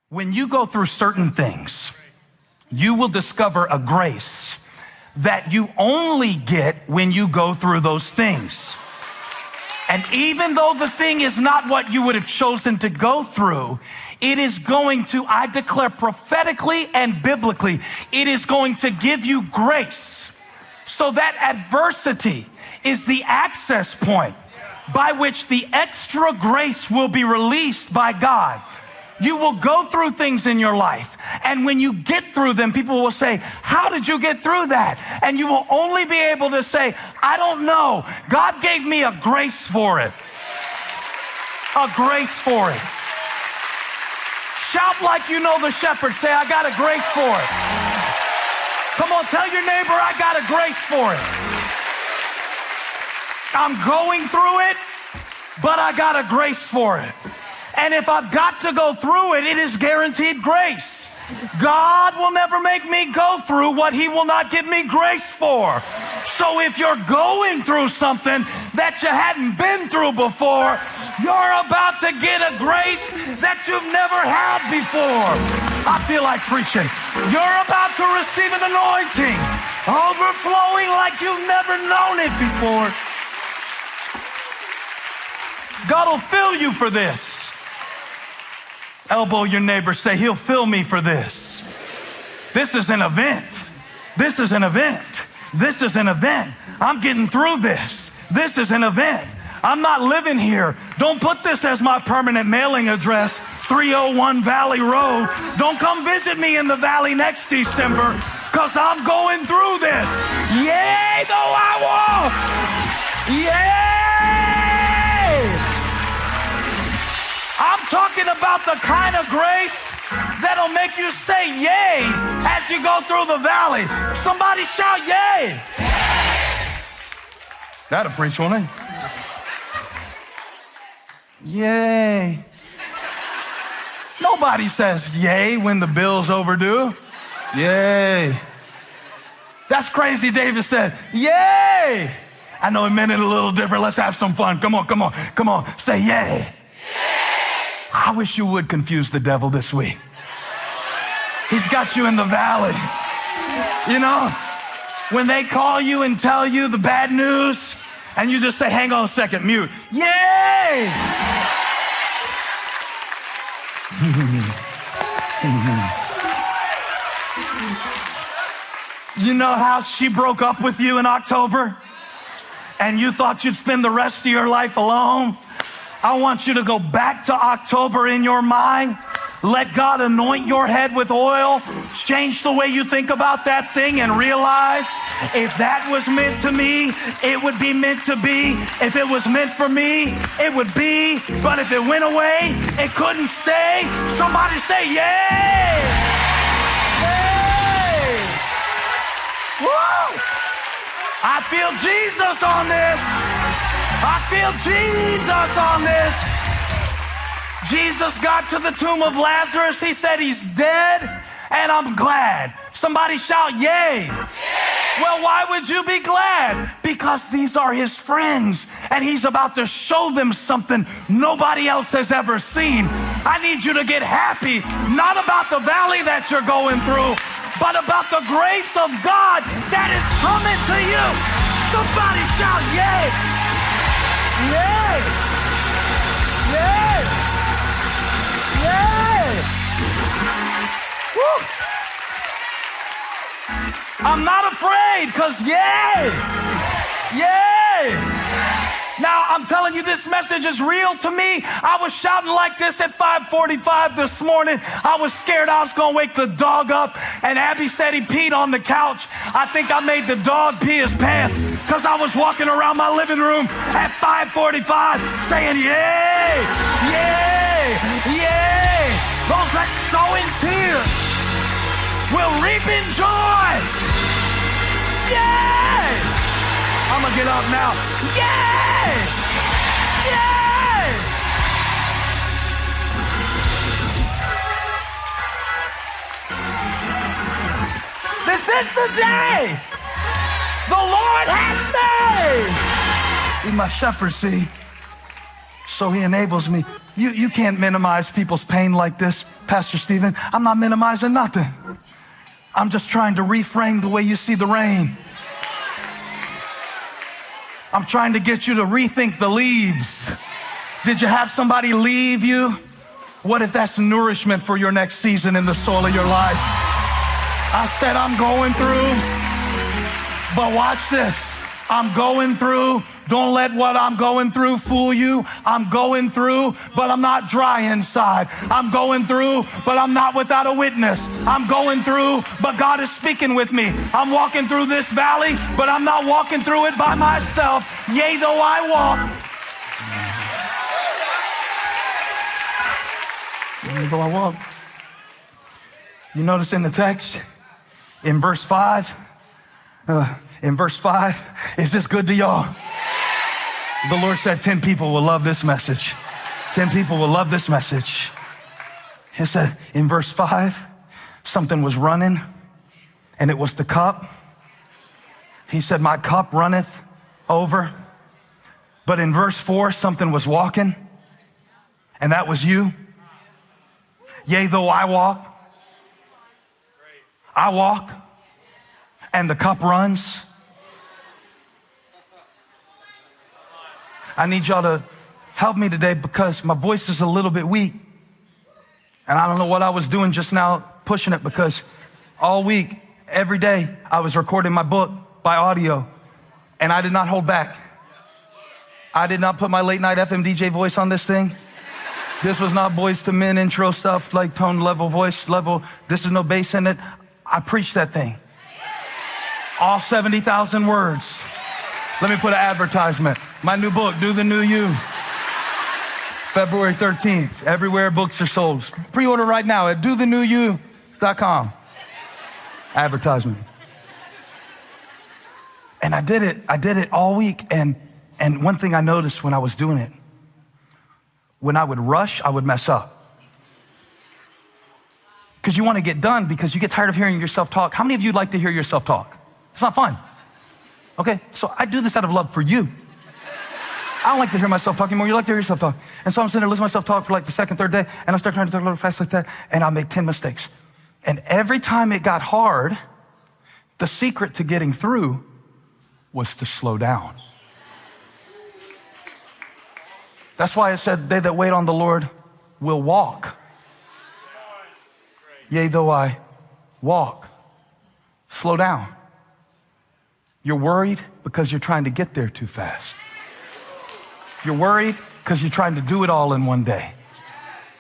When you go through certain things, you will discover a grace that you only get when you go through those things. And even though the thing is not what you would have chosen to go through, it is going to, I declare prophetically and biblically, it is going to give you grace. So that adversity is the access point by which the extra grace will be released by God. You will go through things in your life, and when you get through them, people will say, how did you get through that? And you will only be able to say, I don't know. God gave me a grace for it. A grace for it. Shout like you know the shepherd. Say, I got a grace for it. Come on, tell your neighbor, I got a grace for it. I'm going through it, but I got a grace for it. And if I've got to go through it, it is guaranteed grace. God will never make me go through what he will not give me grace for. So if you're going through something that you hadn't been through before, you're about to get a grace that you've never had before. I feel like preaching. You're about to receive an anointing, overflowing like you've never known it before. God will fill you for this. Elbow your neighbor, say, he'll fill me for this. This is an event. This is an event. This is an event. I'm getting through this. This is an event. I'm not living here. Don't put this as my permanent mailing address, 301 Valley Road. Don't come visit me in the valley next December, because I'm going through this. Yea, though I walk. Yea. I'm talking about the kind of grace that'll make you say yay as you go through the valley. Somebody shout yay. That'll preach, won't it? Yay. Nobody says yay when the bill's overdue. Yay. That's crazy. David said, yay. I know he meant it a little different. Let's have some fun. Come on, come on, come on. Say yay. I wish you would confuse the devil this week. He's got you in the valley. You know, when they call you and tell you the bad news, and you just say, hang on a second, mute. Yay! You know how she broke up with you in October? And you thought you'd spend the rest of your life alone? I want you to go back to October in your mind. Let God anoint your head with oil. Change the way you think about that thing and realize if that was meant to me, it would be meant to be. If it was meant for me, it would be. But if it went away, it couldn't stay. Somebody say, yay! Yay! Woo! I feel Jesus on this. I feel Jesus on this. Jesus got to the tomb of Lazarus. He said, he's dead, and I'm glad. Somebody shout, yay. Yay. Well, why would you be glad? Because these are his friends, and he's about to show them something nobody else has ever seen. I need you to get happy, not about the valley that you're going through, but about the grace of God that is coming to you. Somebody shout, yay. Yay! Yay! Yay! Woo! I'm not afraid, because yay! Yay! Now, I'm telling you, this message is real to me. I was shouting like this at 5:45 this morning. I was scared I was going to wake the dog up, and Abbey said he peed on the couch. I think I made the dog pee his pants because I was walking around my living room at 5:45 saying, yay, yay, yay. Those that sow in tears will reap in joy. Yay! I'm going to get up now. Yay! Yay! This is the day the Lord has made. He's my shepherd, see? So he enables me You can't minimize people's pain like this, Pastor Steven. I'm not minimizing nothing. I'm just trying to reframe the way you see the rain. I'm trying to get you to rethink the leaves. Did you have somebody leave you? What if that's nourishment for your next season in the soil of your life? I said I'm going through, but watch this. I'm going through. Don't let what I'm going through fool you. I'm going through, but I'm not dry inside. I'm going through, but I'm not without a witness. I'm going through, but God is speaking with me. I'm walking through this valley, but I'm not walking through it by myself. Yea, though I walk. Yea, though I walk. You notice in the text, in verse 5, is this good to y'all? The Lord said 10 people will love this message. 10 people will love this message. He said in verse 5, something was running, and it was the cup. He said, my cup runneth over. But in verse 4, something was walking, and that was you. Yea, though I walk, and the cup runs. I need y'all to help me today because my voice is a little bit weak. And I don't know what I was doing just now, pushing it, because all week, every day, I was recording my book by audio, and I did not hold back. I did not put my late night FM DJ voice on this thing. This was not Boys to Men intro stuff, like tone level, voice level. This is no bass in it. I preached that thing. All 70,000 words. Let me put an advertisement. My new book, Do the New You. February 13th, everywhere books are sold. Pre-order right now at dothenewyou.com. Advertisement. And I did it all week. And one thing I noticed when I was doing it, when I would rush, I would mess up. Because you want to get done because you get tired of hearing yourself talk. How many of you like to hear yourself talk? It's not fun. Okay, so I do this out of love for you. I don't like to hear myself talk anymore. You like to hear yourself talk. And so I'm sitting there listening to myself talk for like the second, third day, and I start trying to talk a little fast like that, and I make 10 mistakes. And every time it got hard, the secret to getting through was to slow down. That's why it said, they that wait on the Lord will walk. Yea, though I walk. Slow down. You're worried because you're trying to get there too fast. You're worried because you're trying to do it all in one day.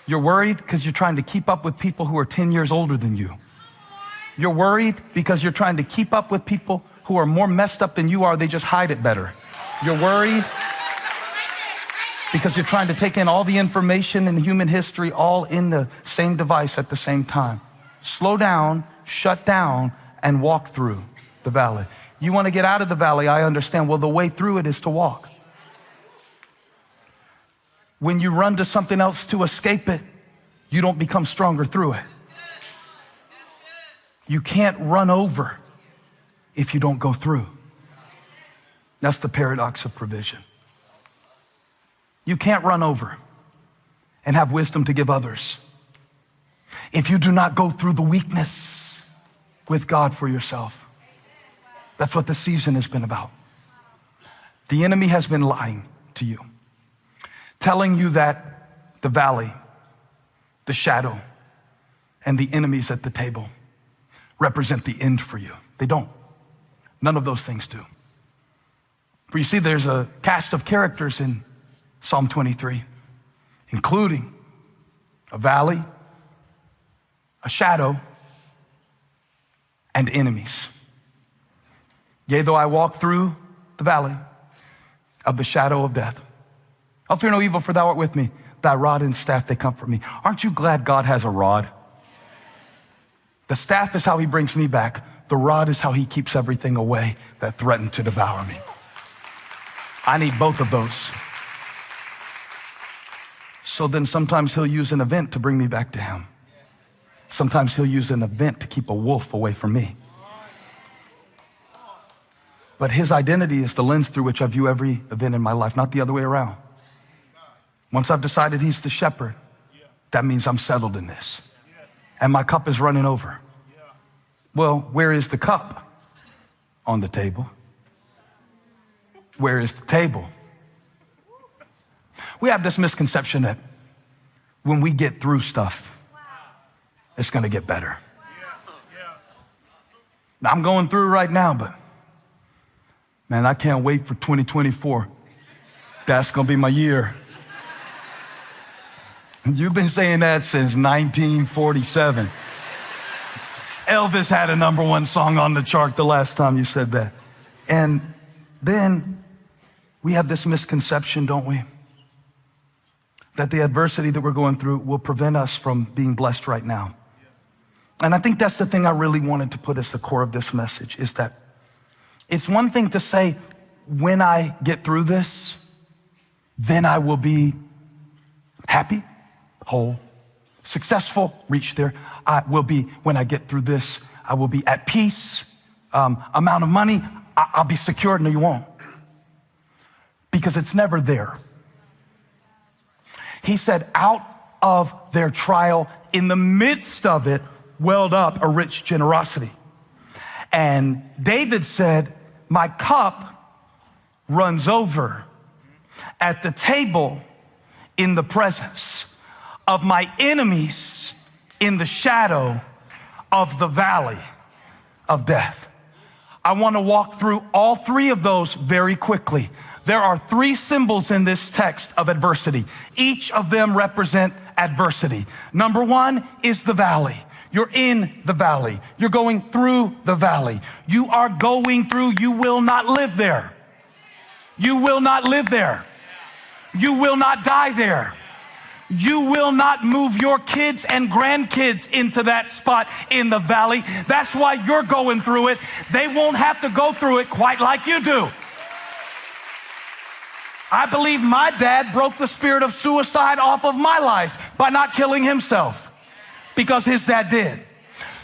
You're worried because you're trying to keep up with people who are 10 years older than you. You're worried because you're trying to keep up with people who are more messed up than you are. They just hide it better. You're worried because you're trying to take in all the information in human history all in the same device at the same time. Slow down, shut down, and walk through the valley. You want to get out of the valley, I understand. Well, the way through it is to walk. When you run to something else to escape it, you don't become stronger through it. You can't run over if you don't go through. That's the paradox of provision. You can't run over and have wisdom to give others if you do not go through the weakness with God for yourself. That's what the season has been about. The enemy has been lying to you, telling you that the valley, the shadow, and the enemies at the table represent the end for you. They don't. None of those things do. For you see, there's a cast of characters in Psalm 23, including a valley, a shadow, and enemies. Yea, though I walk through the valley of the shadow of death, I'll fear no evil, for thou art with me. Thy rod and staff, they comfort me. Aren't you glad God has a rod? The staff is how he brings me back. The rod is how he keeps everything away that threatened to devour me. I need both of those. So then sometimes he'll use an event to bring me back to him. Sometimes he'll use an event to keep a wolf away from me. But his identity is the lens through which I view every event in my life, not the other way around. Once I've decided he's the shepherd, that means I'm settled in this. And my cup is running over. Well, where is the cup? On the table. Where is the table? We have this misconception that when we get through stuff, it's going to get better. Now, I'm going through right now, but man, I can't wait for 2024. That's going to be my year. You've been saying that since 1947. Elvis had a #1 song on the chart the last time you said that. And then we have this misconception, don't we? That the adversity that we're going through will prevent us from being blessed right now. And I think that's the thing I really wanted to put as the core of this message, is that it's one thing to say, when I get through this, then I will be happy, whole, successful, reach there. I will be, when I get through this, I will be at peace, amount of money, I'll be secure. No, you won't. Because it's never there. He said, out of their trial, in the midst of it, welled up a rich generosity. And David said, my cup runs over at the table in the presence of my enemies, in the shadow of the valley of death. I want to walk through all three of those very quickly. There are three symbols in this text of adversity. Each of them represent adversity. Number one is the valley. You're in the valley. You're going through the valley. You are going through. You will not live there. You will not live there. You will not die there. You will not move your kids and grandkids into that spot in the valley. That's why you're going through it. They won't have to go through it quite like you do. I believe my dad broke the spirit of suicide off of my life by not killing himself, because his dad did.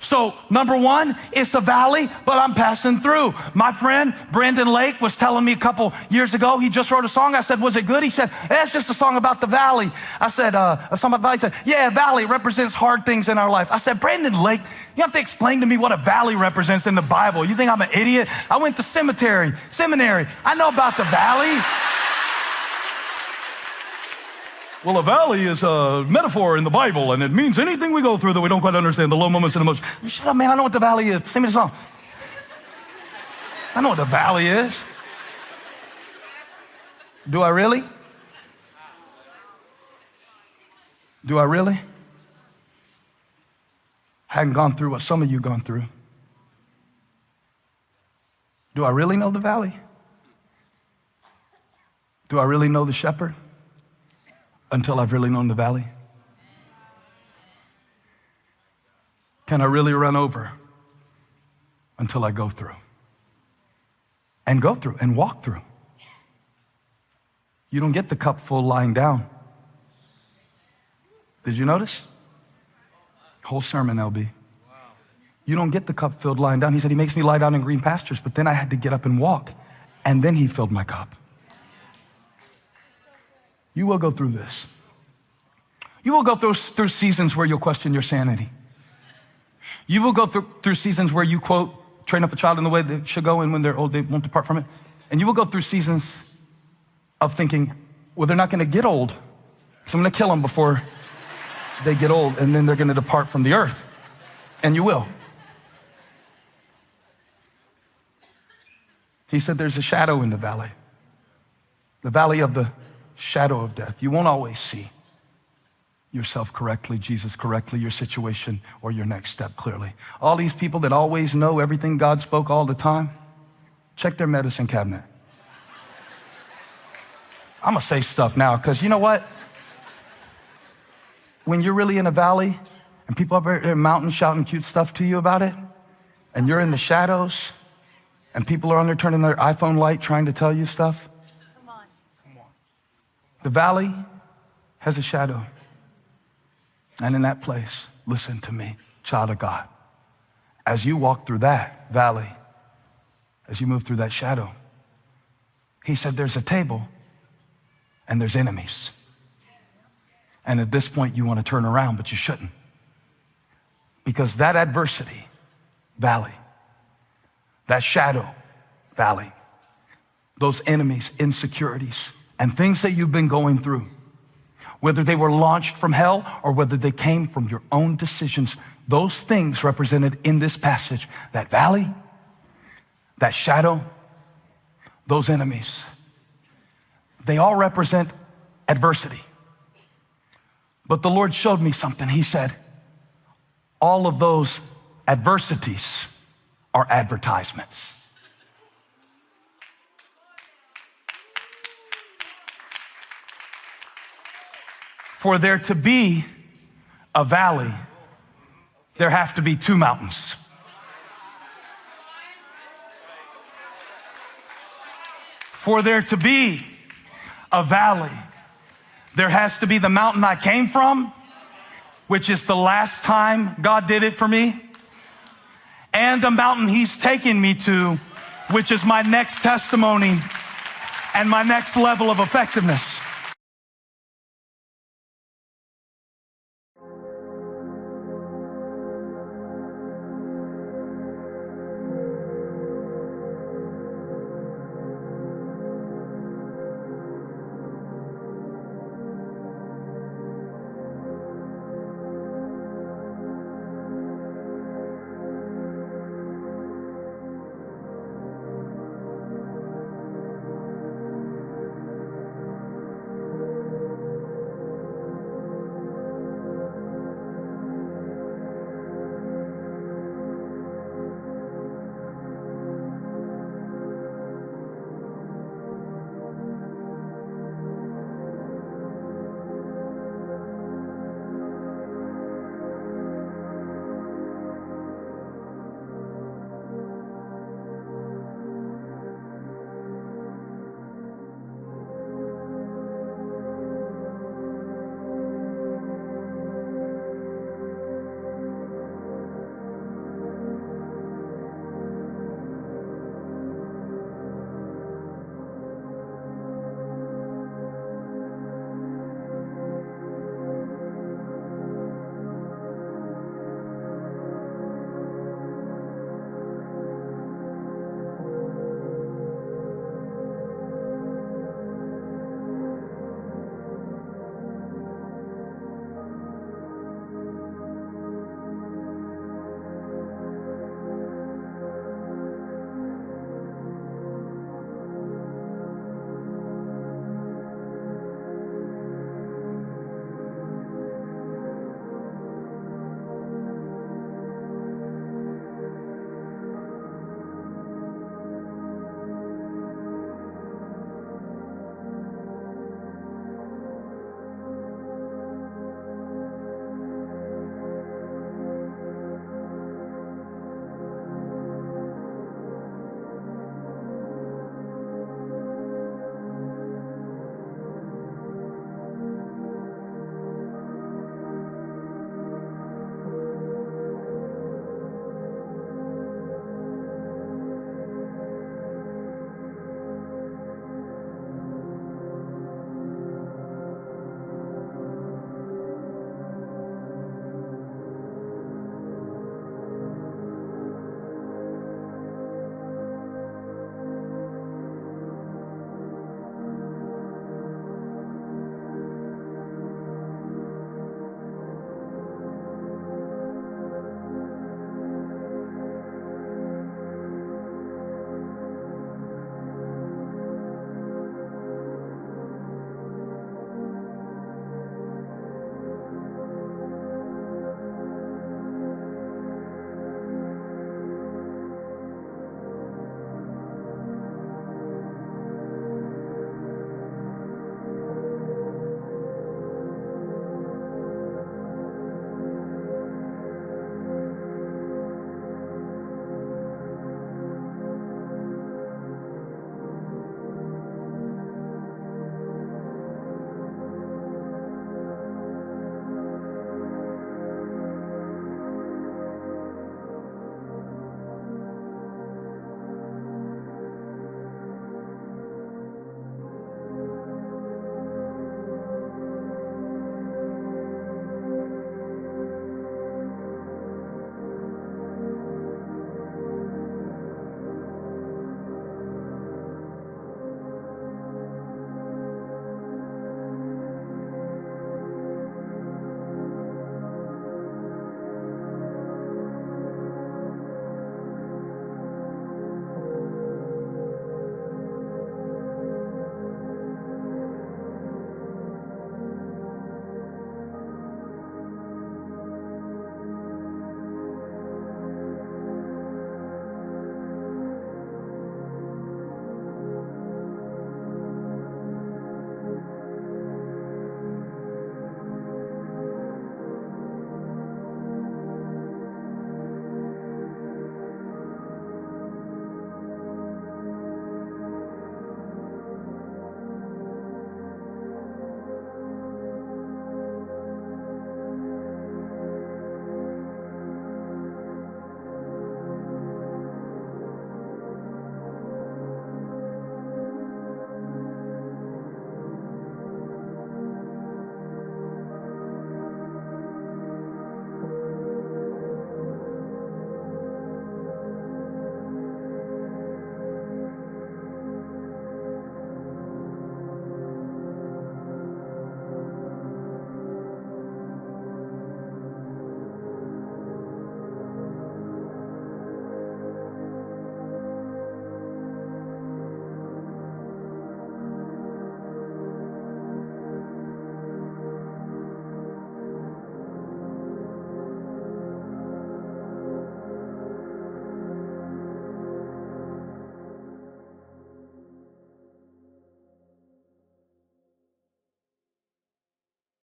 So number one, it's a valley, but I'm passing through. My friend Brandon Lake was telling me a couple years ago, he just wrote a song. I said, was it good? He said, it's just a song about the valley. I said, a song about the valley. He said, yeah, valley represents hard things in our life. I said, Brandon Lake, you have to explain to me what a valley represents in the Bible. You think I'm an idiot? I went to seminary. I know about the valley. Well, a valley is a metaphor in the Bible, and it means anything we go through that we don't quite understand, the low moments and emotions. Shut up, man. I know what the valley is. Sing me the song. I know what the valley is. Do I really? Do I really? I hadn't gone through what some of you gone through. Do I really know the valley? Do I really know the shepherd? Until I've really known the valley? Can I really run over until I go through? And go through and walk through. You don't get the cup full lying down. Did you notice? Whole sermon, LB. You don't get the cup filled lying down. He said, he makes me lie down in green pastures, but then I had to get up and walk, and then he filled my cup. You will go through this. You will go through seasons where you'll question your sanity. You will go through seasons where you, quote, train up a child in the way they should go, and when they're old, they won't depart from it. And you will go through seasons of thinking, well, they're not going to get old, so I'm going to kill them before they get old, and then they're going to depart from the earth. And you will. He said there's a shadow in the valley of the shadow of death. You won't always see yourself correctly, Jesus correctly, your situation or your next step clearly. All these people that always know everything God spoke all the time, check their medicine cabinet. I'm gonna say stuff now, because you know what? When you're really in a valley and people up there in a mountain shouting cute stuff to you about it, and you're in the shadows and people are on there turning their iPhone light trying to tell you stuff, the valley has a shadow. And in that place, listen to me, child of God. As you walk through that valley, as you move through that shadow, he said there's a table and there's enemies. And at this point, you want to turn around, but you shouldn't. Because that adversity, valley, that shadow, valley, those enemies, insecurities, and things that you've been going through, whether they were launched from hell or whether they came from your own decisions, those things represented in this passage, that valley, that shadow, those enemies, they all represent adversity. But the Lord showed me something. He said, all of those adversities are advertisements. For there to be a valley, there have to be two mountains. For there to be a valley, there has to be the mountain I came from, which is the last time God did it for me, and the mountain he's taken me to, which is my next testimony and my next level of effectiveness.